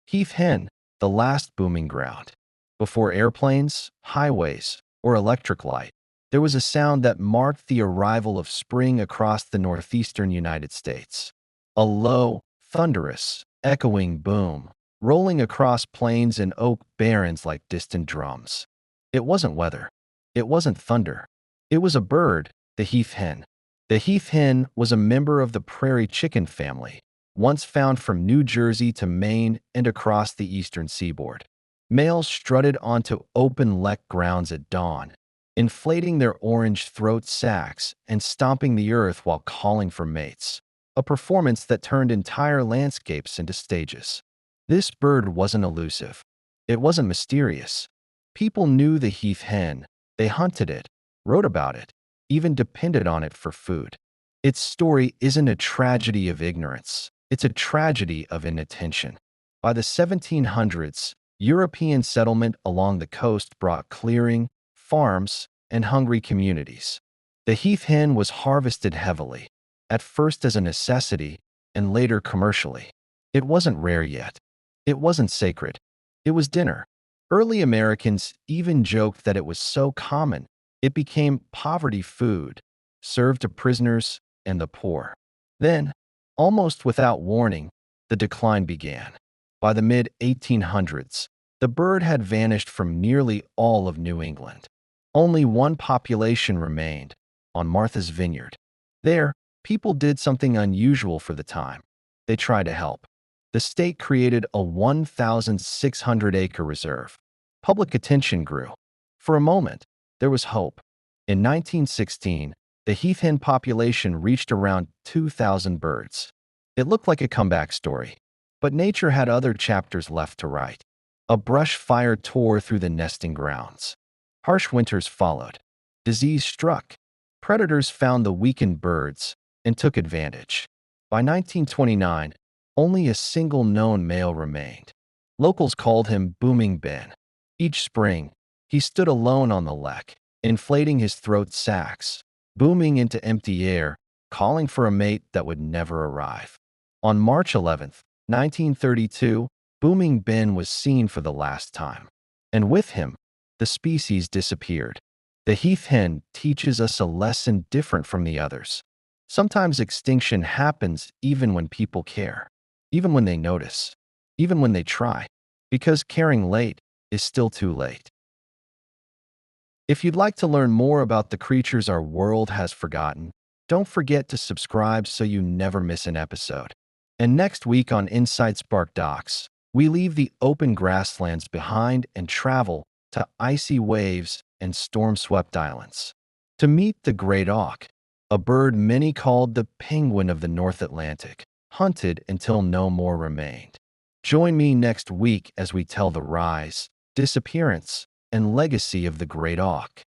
Heath Hen, the last booming ground. Before airplanes, highways, or electric light, there was a sound that marked the arrival of spring across the northeastern United States. A low, thunderous, echoing boom, rolling across plains and oak barrens like distant drums. It wasn't weather. It wasn't thunder. It was a bird, the heath hen. The heath hen was a member of the prairie chicken family, once found from New Jersey to Maine and across the eastern seaboard. Males strutted onto open-leck grounds at dawn, inflating their orange throat sacs and stomping the earth while calling for mates, a performance that turned entire landscapes into stages. This bird wasn't elusive. It wasn't mysterious. People knew the heath hen. They hunted it, wrote about it, even depended on it for food. Its story isn't a tragedy of ignorance. It's a tragedy of inattention. By the 1700s, European settlement along the coast brought clearing, farms, and hungry communities. The heath hen was harvested heavily, at first as a necessity and later commercially. It wasn't rare yet. It wasn't sacred. It was dinner. Early Americans even joked that it was so common, it became poverty food, served to prisoners and the poor. Then, almost without warning, the decline began. By the mid-1800s, the bird had vanished from nearly all of New England. Only one population remained, on Martha's Vineyard. There, people did something unusual for the time. They tried to help. The state created a 1,600-acre reserve. Public attention grew. For a moment, there was hope. In 1916, the heath hen population reached around 2,000 birds. It looked like a comeback story, but nature had other chapters left to write. A brush fire tore through the nesting grounds. Harsh winters followed. Disease struck. Predators found the weakened birds and took advantage. By 1929, only a single known male remained. Locals called him Booming Ben. Each spring, he stood alone on the lek, inflating his throat sacs, booming into empty air, calling for a mate that would never arrive. On March 11, 1932, Booming Ben was seen for the last time. And with him, the species disappeared. The heath hen teaches us a lesson different from the others. Sometimes extinction happens even when people care, even when they notice, even when they try, because caring late is still too late. If you'd like to learn more about the creatures our world has forgotten, don't forget to subscribe so you never miss an episode. And next week on Inside Spark Docks, we leave the open grasslands behind and travel to icy waves and storm-swept islands. To meet the great auk, a bird many called the penguin of the North Atlantic, hunted until no more remained. Join me next week as we tell the rise, disappearance, and legacy of the great auk.